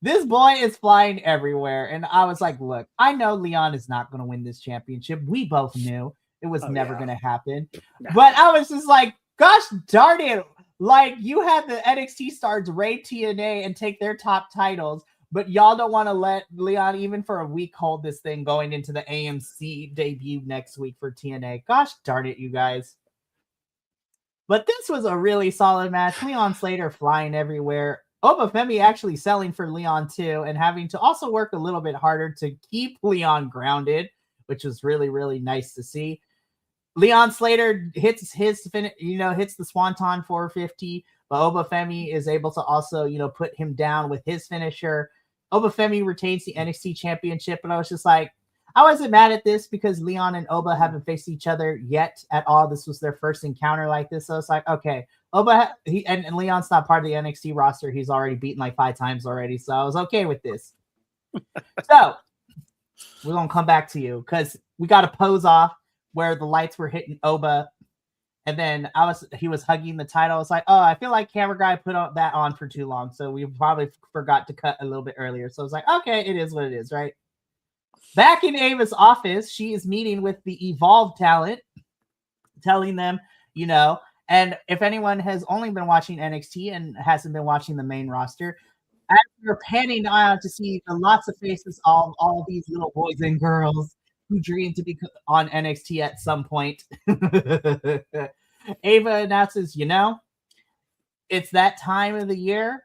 this boy is flying everywhere. And I was like, look, I know Leon is not going to win this championship. We both knew it was never going to happen. No. But I was just like, gosh darn it. Like, you had the NXT stars raid TNA and take their top titles, but y'all don't want to let Leon, even for a week, hold this thing going into the AMC debut next week for TNA. Gosh darn it, you guys. But this was a really solid match. Leon Slater flying everywhere. Obafemi actually selling for Leon too, and having to also work a little bit harder to keep Leon grounded, which was really, really nice to see. Leon Slater hits the Swanton 450, but Obafemi is able to also, put him down with his finisher. Obafemi retains the NXT championship, and I was just like, I wasn't mad at this because Leon and Oba haven't faced each other yet at all. This was their first encounter like this. So it's like, okay, Oba and Leon's not part of the NXT roster. He's already beaten like 5 times already. So I was okay with this. So we're going to come back to you because we got a pose off where the lights were hitting Oba. And then he was hugging the title. I was like, oh, I feel like camera guy put that on for too long. So we probably forgot to cut a little bit earlier. So I was like, okay, it is what it is, right? Back in Ava's office, she is meeting with the Evolve talent, telling them, and if anyone has only been watching NXT and hasn't been watching the main roster, as we're panning on to see the lots of faces of all these little boys and girls who dream to be on NXT at some point, Ava announces, it's that time of the year,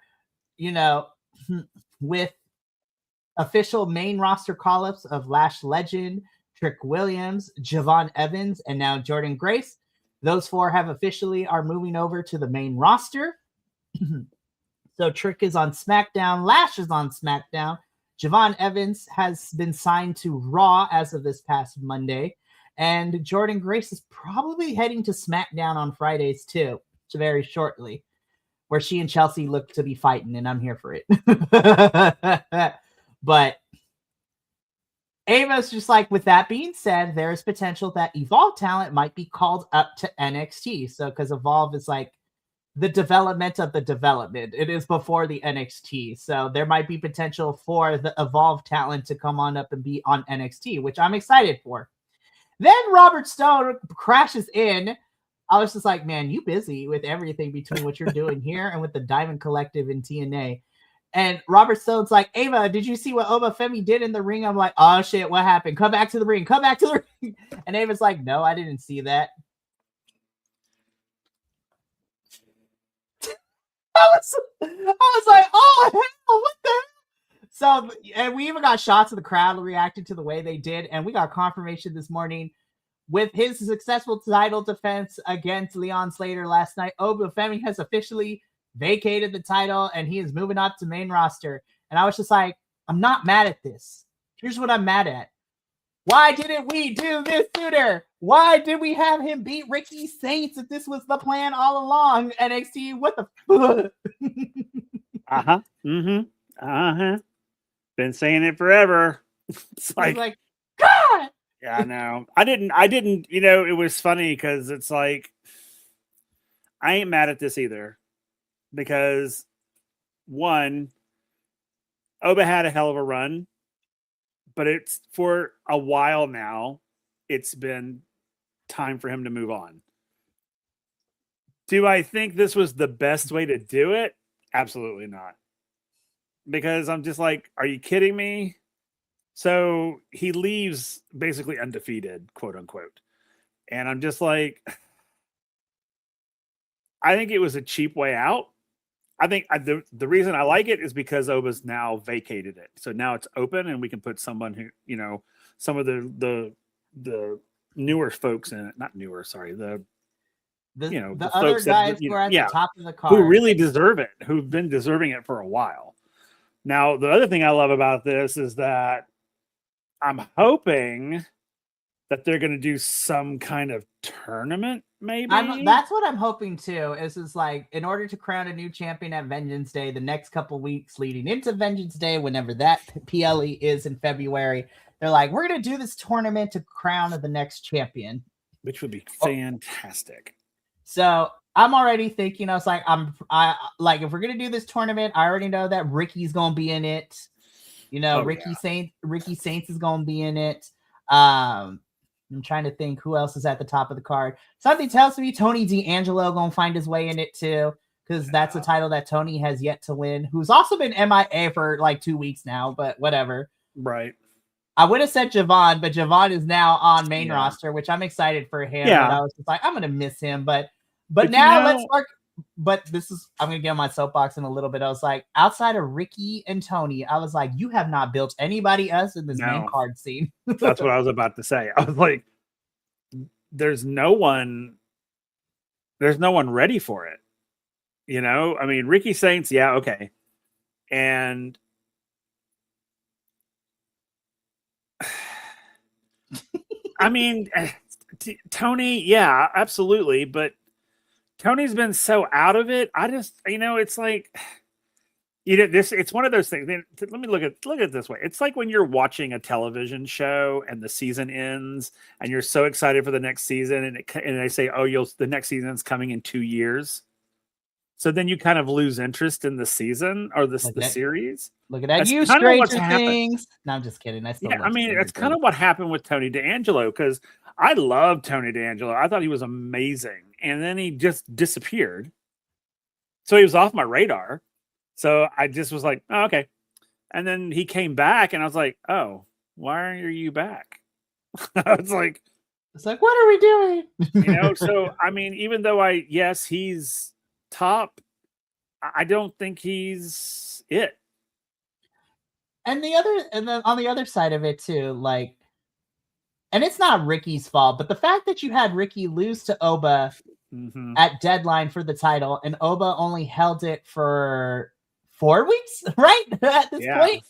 with official main roster call-ups of Lash Legend, Trick Williams, Javon Evans, and now Jordan Grace. Those 4 are moving over to the main roster. So Trick is on SmackDown, Lash is on SmackDown, Javon Evans has been signed to Raw as of this past Monday, and Jordan Grace is probably heading to SmackDown on Fridays too, very shortly, where she and Chelsea look to be fighting, and I'm here for it. But Ava's just like, with that being said, there is potential that Evolve talent might be called up to NXT. So, because Evolve is like the development of the development. It is before the NXT. So there might be potential for the Evolve talent to come on up and be on NXT, which I'm excited for. Then Robert Stone crashes in. I was just like, man, you busy with everything between what you're doing here and with the Diamond Collective in TNA. And Robert Stone's like, Ava, did you see what Obafemi did in the ring? I'm like, oh, shit, what happened? Come back to the ring. Come back to the ring. And Ava's like, no, I didn't see that. I was like, oh, hell, what the hell? So, and we even got shots of the crowd reacting to the way they did. And we got confirmation this morning with his successful title defense against Leon Slater last night. Obafemi has officially vacated the title and he is moving up to main roster. And I was just like, I'm not mad at this. Here's what I'm mad at. Why didn't we do this sooner? Why did we have him beat Ricky Saints if this was the plan all along? NXT, what the fuck?
Been saying it forever. It's
like, God.
Yeah, I know. I didn't, it was funny because it's like, I ain't mad at this either. Because one, Oba had a hell of a run, but it's for a while now, it's been time for him to move on. Do I think this was the best way to do it? Absolutely not. Because I'm just like, are you kidding me? So he leaves basically undefeated, quote unquote. And I'm just like, I think it was a cheap way out. I think the reason I like it is because Oba's now vacated it. So now it's open and we can put someone who, some of the newer folks in it, not newer, sorry, the
other
folks
guys who are at the top of the card,
who really deserve it, who've been deserving it for a while. Now, the other thing I love about this is that I'm hoping that they're going to do some kind of tournament, maybe.
That's what I'm hoping too. Is like, in order to crown a new champion at Vengeance Day, the next couple weeks leading into Vengeance Day, whenever that PLE is in February, they're like, we're going to do this tournament to crown the next champion,
which would be fantastic.
So I'm already thinking, I was like, if we're going to do this tournament, I already know that Ricky's going to be in it. Ricky Saints is going to be in it. I'm trying to think who else is at the top of the card. Something tells me Tony D'Angelo going to find his way in it too, because that's a title that Tony has yet to win, who's also been MIA for like 2 weeks now, but whatever.
Right.
I would have said Javon, but Javon is now on main roster, which I'm excited for him.
Yeah.
But I was just like, I'm going to miss him. But now let's work. But I'm going to get on my soapbox in a little bit. I was like, outside of Ricky and Tony, I was like, you have not built anybody else in this main card scene.
That's what I was about to say. I was like, there's no one ready for it. I mean, Ricky Saints, yeah, okay. And I mean, Tony, yeah, absolutely. But Tony's been so out of it. I just, it's like, it's one of those things. Let me look at it this way. It's like when you're watching a television show and the season ends and you're so excited for the next season and they say, oh, the next season's coming in 2 years. So then you kind of lose interest in the season or the series.
Look at that. You Stranger Things. No, I'm just kidding.
It's kind of what happened with Tony D'Angelo, because I love Tony D'Angelo. I thought he was amazing. And then he just disappeared. So he was off my radar. So I just was like, oh, okay. And then he came back and I was like, oh, why are you back? It's like,
what are we doing?
So, I mean, even though he's top, I don't think he's it.
And then on the other side of it too, like, and it's not Ricky's fault, but the fact that you had Ricky lose to Oba at deadline for the title, and Oba only held it for 4 weeks, right? At this point,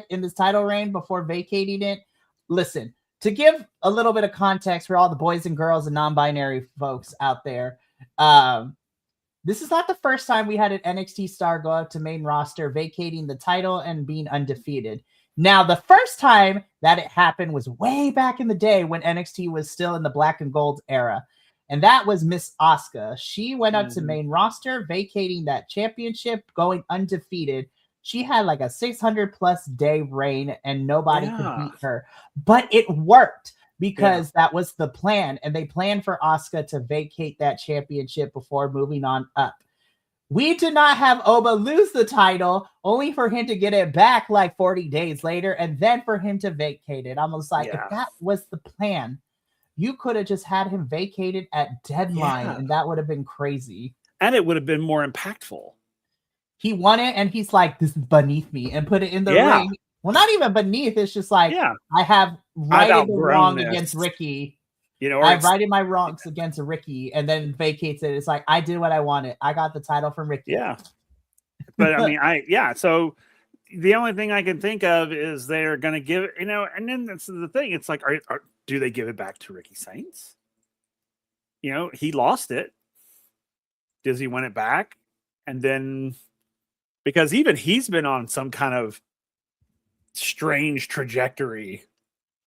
in this title reign before vacating it. Listen, to give a little bit of context for all the boys and girls and non-binary folks out there, this is not the first time we had an NXT star go up to main roster, vacating the title and being undefeated. Now, the first time that it happened was way back in the day when NXT was still in the black and gold era. And that was Miss Asuka. She went up to main roster, vacating that championship, going undefeated. She had like a 600+ day reign and nobody could beat her. But it worked because that was the plan. And they planned for Asuka to vacate that championship before moving on up. We did not have Oba lose the title, only for him to get it back like 40 days later, and then for him to vacate it. I'm almost like, if that was the plan, you could have just had him vacated at deadline, and that would have been crazy.
And it would have been more impactful.
He won it, and he's like, this is beneath me, and put it in the ring. Well, not even beneath. It's just like, I have righted the wrong against Ricky. I righted my wrongs against Ricky, and then vacates it. It's like, I did what I wanted. I got the title from Ricky.
Yeah. But I mean, so the only thing I can think of is they're going to give it, and then that's the thing. It's like, do they give it back to Ricky Saints? He lost it. Does he win it back? And then, because even he's been on some kind of strange trajectory.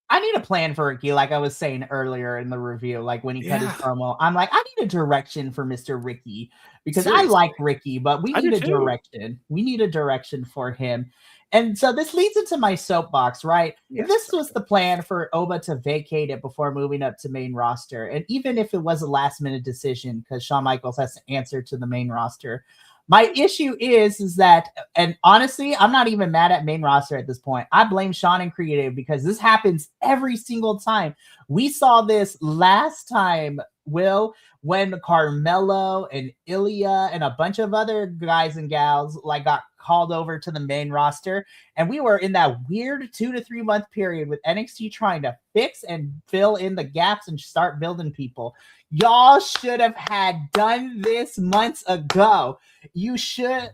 I need a plan for Ricky, like I was saying earlier in the review, like when he cut his promo. I'm like, I need a direction for Mr. Ricky because I like Ricky, but we need a direction. We need a direction for him. And so this leads into my soapbox, right? Yes, if this was the plan for Oba to vacate it before moving up to main roster, and even if it was a last minute decision because Shawn Michaels has to answer to the main roster, my issue is that, and honestly, I'm not even mad at main roster at this point. I blame Shawn and Creative because this happens every single time. We saw this last time, Will, when Carmelo and Ilya and a bunch of other guys and gals like got called over to the main roster. And we were in that weird 2 to 3 month period with NXT trying to fix and fill in the gaps and start building people. Y'all should have had done this months ago. You should.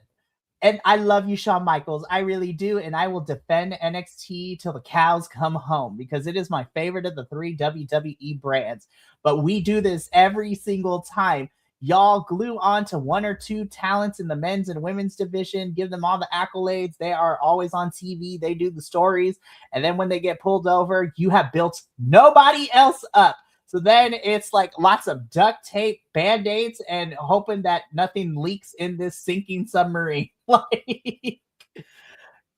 And I love you, Shawn Michaels. I really do. And I will defend NXT till the cows come home because it is my favorite of the 3 WWE brands. But we do this every single time. Y'all glue on to 1 or 2 talents in the men's and women's division, give them all the accolades. They are always on TV. They do the stories. And then when they get pulled over, you have built nobody else up. So then it's like lots of duct tape, Band-Aids, and hoping that nothing leaks in this sinking submarine. Like,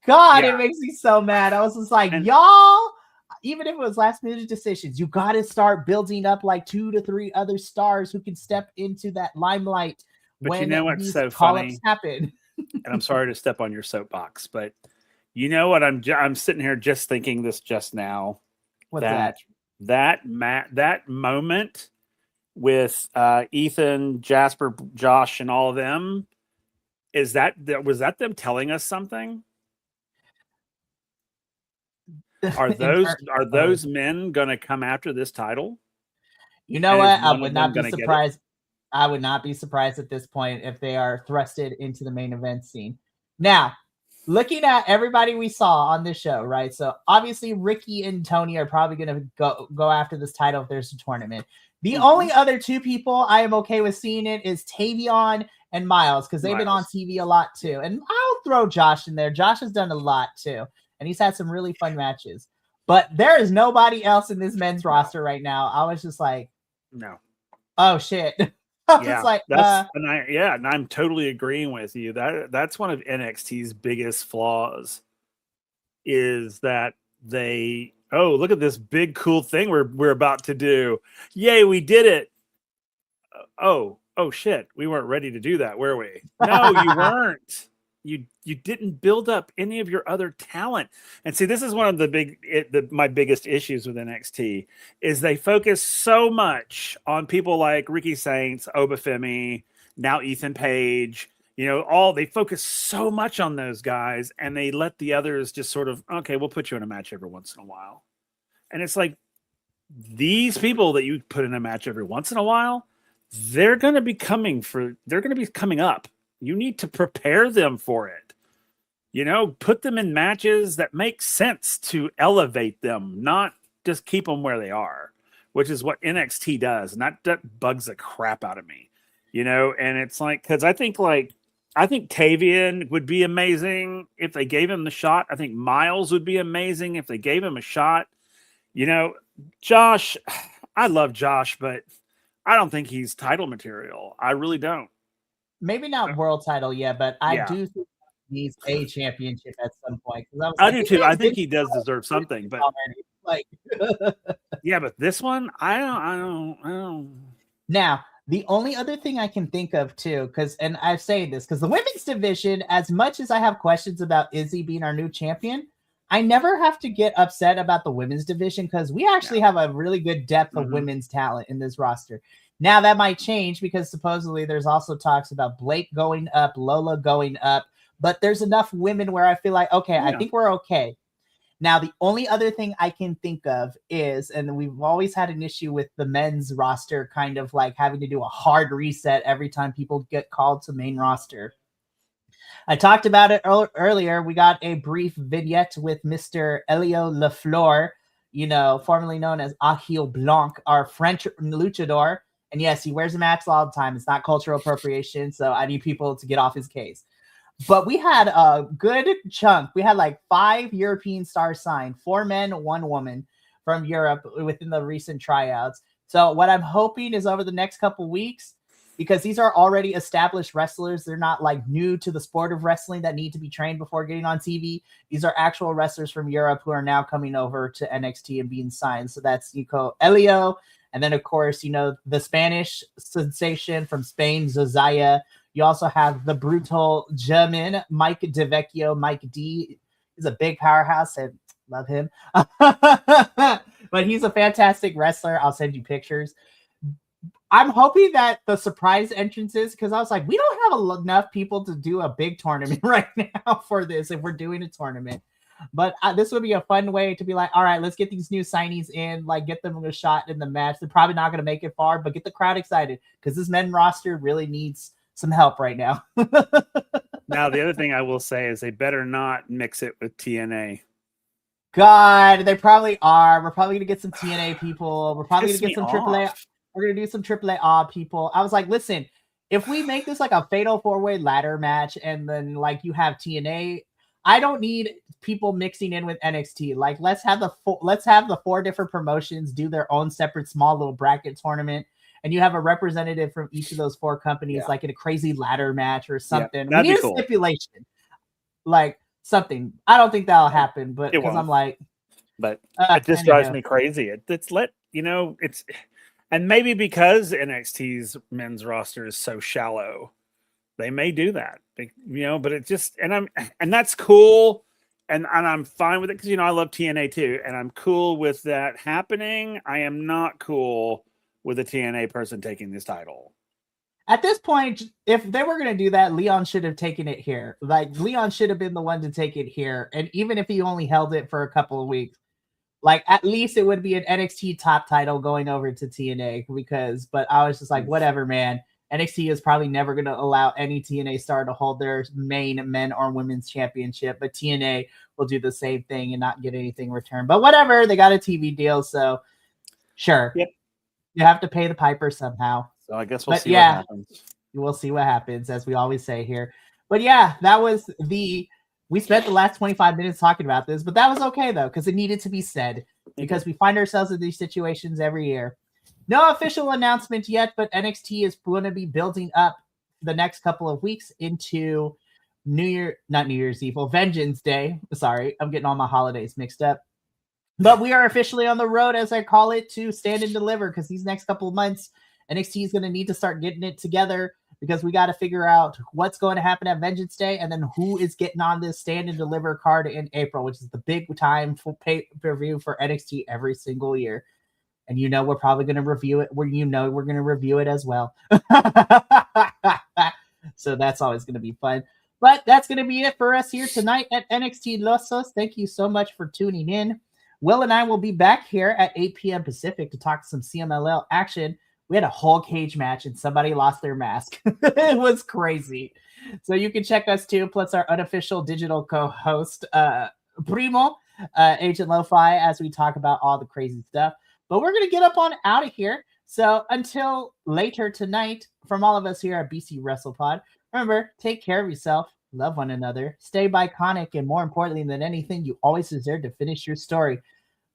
God, It makes me so mad. I was just like, y'all, even if it was last minute decisions, you got to start building up like 2 to 3 other stars who can step into that limelight.
But
when
you know what's so funny?
Happen.
And I'm sorry to step on your soapbox, but you know what? I'm sitting here just thinking this just now.
What's that?
That moment with Ethan, Jasper, Josh, and all of them, was that them telling us something? Are those men going to come after this title?
You know what? I would not be surprised. I would not be surprised at this point if they are thrusted into the main event scene. Now, looking at everybody we saw on this show, right? So obviously Ricky and Tony are probably going to go after this title if there's a tournament. The only other 2 people I am okay with seeing it is Tavion and Miles because they've been on TV a lot too. And I'll throw Josh in there. Josh has done a lot too. And he's had some really fun matches. But there is nobody else in this men's roster right now. I was just like,
no.
Oh, shit.
And I'm totally agreeing with you. That's one of NXT's biggest flaws is that look at this big cool thing we're about to do. Yay, we did it. Oh shit, we weren't ready to do that, were we? No, you weren't. You didn't build up any of your other talent. And see, this is one of my biggest issues with NXT is they focus so much on people like Ricky Saints, Obafemi, now Ethan Page, they focus so much on those guys and they let the others just sort of, okay, we'll put you in a match every once in a while. And it's like these people that you put in a match every once in a while, they're going to be coming up. You need to prepare them for it. Put them in matches that make sense to elevate them, not just keep them where they are, which is what NXT does. And that bugs the crap out of me, and it's like, because I think Tavion would be amazing if they gave him the shot. I think Miles would be amazing if they gave him a shot. Josh, I love Josh, but I don't think he's title material. I really don't.
Maybe not world title yet, but I do think he needs a championship at some point.
I do too. I think he does deserve something, but yeah, but this one, I don't.
Now, the only other thing I can think of too, and I say this because the women's division, as much as I have questions about Izzy being our new champion, I never have to get upset about the women's division because we actually have a really good depth of women's talent in this roster. Now that might change because supposedly there's also talks about Blake going up, Lola going up, but there's enough women where I feel like, okay, I think we're okay. Now, the only other thing I can think of is, and we've always had an issue with the men's roster kind of like having to do a hard reset every time people get called to main roster. I talked about it earlier. We got a brief vignette with Mr. Elio Lafleur, formerly known as Achille Blanc, our French luchador. And yes, he wears a mask all the time. It's not cultural appropriation, so I need people to get off his case. But we had a good chunk. We had like 5 European stars signed, 4 men, 1 woman from Europe within the recent tryouts. So what I'm hoping is over the next couple weeks, because these are already established wrestlers, they're not like new to the sport of wrestling that need to be trained before getting on TV. These are actual wrestlers from Europe who are now coming over to NXT and being signed. So that's Nico Elio. And then, of course, the Spanish sensation from Spain, Zozaya. You also have the brutal German, Mike DeVecchio. Mike D is a big powerhouse. I love him. But he's a fantastic wrestler. I'll send you pictures. I'm hoping that the surprise entrances, because I was like, we don't have enough people to do a big tournament right now for this if we're doing a tournament. But this would be a fun way to be like, all right, let's get these new signees in, like get them a shot in the match. They're probably not going to make it far, but get the crowd excited because this men roster really needs some help right now.
Now, the other thing I will say is they better not mix it with TNA.
God, they probably are. We're probably going to get some TNA people. We're probably going to get some AAA. We're going to do some AAA people. I was like, listen, if we make this like a fatal 4-way ladder match and then like you have TNA, I don't need people mixing in with NXT. Like, let's have the 4 different promotions do their own separate small little bracket tournament. And you have a representative from each of those 4 companies, like in a crazy ladder match or something.
Yeah,
we need a stipulation. Like something. I don't think that'll happen, but because I'm like,
but it just drives me crazy. And maybe because NXT's men's roster is so shallow, they may do that, but it just, and that's cool. And I'm fine with it because, I love TNA too. And I'm cool with that happening. I am not cool with a TNA person taking this title.
At this point, if they were going to do that, Leon should have taken it here. Like, Leon should have been the one to take it here. And even if he only held it for a couple of weeks, like, at least it would be an NXT top title going over to TNA but I was just like, whatever, man. NXT is probably never going to allow any TNA star to hold their main men or women's championship, but TNA will do the same thing and not get anything returned. But whatever, they got a TV deal, so sure.
Yep.
You have to pay the piper somehow.
So I guess we'll see what happens.
We'll see what happens, as we always say here. But yeah, that was we spent the last 25 minutes talking about this, but that was okay, though, because it needed to be said, because we find ourselves in these situations every year. No official announcement yet, but NXT is going to be building up the next couple of weeks into Vengeance Day. Sorry, I'm getting all my holidays mixed up. But we are officially on the road, as I call it, to stand and deliver, because these next couple of months, NXT is going to need to start getting it together, because we got to figure out what's going to happen at Vengeance Day and then who is getting on this stand and deliver card in April, which is the big time for pay-per-view for NXT every single year. And we're probably going to review it. We're going to review it as well. So that's always going to be fun. But that's going to be it for us here tonight at NXTilosos. Thank you so much for tuning in. Will and I will be back here at 8 p.m. Pacific to talk some CMLL action. We had a whole cage match and somebody lost their mask. It was crazy. So you can check us too, plus our unofficial digital co-host, Primo, Agent Lo-Fi, as we talk about all the crazy stuff. But we're going to get up on out of here. So until later tonight, from all of us here at BC WrestlePod, remember, take care of yourself, love one another, stay biconic, and more importantly than anything, you always deserve to finish your story.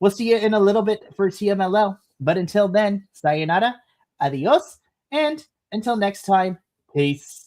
We'll see you in a little bit for CMLL. But until then, sayonara, adios, and until next time, peace.